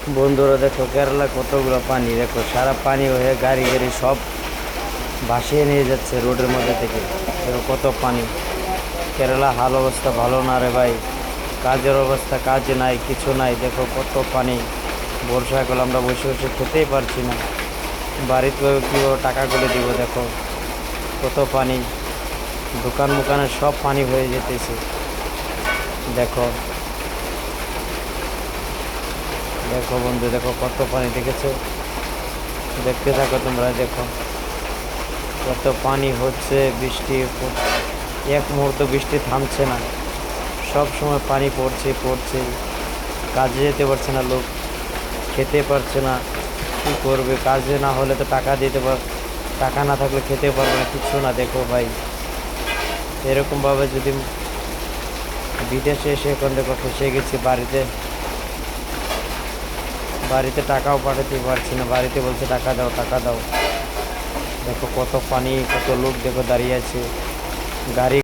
বন্ধুরা দেখো কেরালা কতগুলো পানি, দেখো সারা পানি হয়ে গাড়ি গাড়ি সব ভাসিয়ে নিয়ে যাচ্ছে রোডের মধ্যে থেকে। দেখো কত পানি। কেরালা হাল অবস্থা ভালো না রে ভাই, কাজের অবস্থা, কাজ নাই, কিছু নাই। দেখো কত পানি। বর্ষাকাল আমরা বসে বসে খেতেই পারছি না, বাড়িতে কীভাবে টাকাগুলো দিব। দেখো কত পানি, দোকান মোকানে সব পানি হয়ে যেতেছে। দেখো দেখো বন্ধু, দেখো কত পানি, দেখেছো? দেখতে থাকো তোমরা, দেখো কত পানি হচ্ছে। বৃষ্টি এক মুহূর্ত বৃষ্টি থামছে না, সব সময় পানি পড়ছে পড়ছে। কাজে যেতে পারছে না লোক, খেতে পারছে না। কী করবে? কাজে না হলে তো টাকা দিতে টাকা না থাকলে খেতে পারবে না, কিচ্ছু না। দেখো ভাই, এরকমভাবে যদি বিদেশে এসে এখন দেখো ফেসে গেছি। বাড়িতে বাড়িতে টাকাও পাঠাতে পারছি না, বাড়িতে বলছে টাকা দাও টাকা দাও। দেখো কত পানি, কত লোক দেখো দাঁড়িয়ে আছে। গাড়ি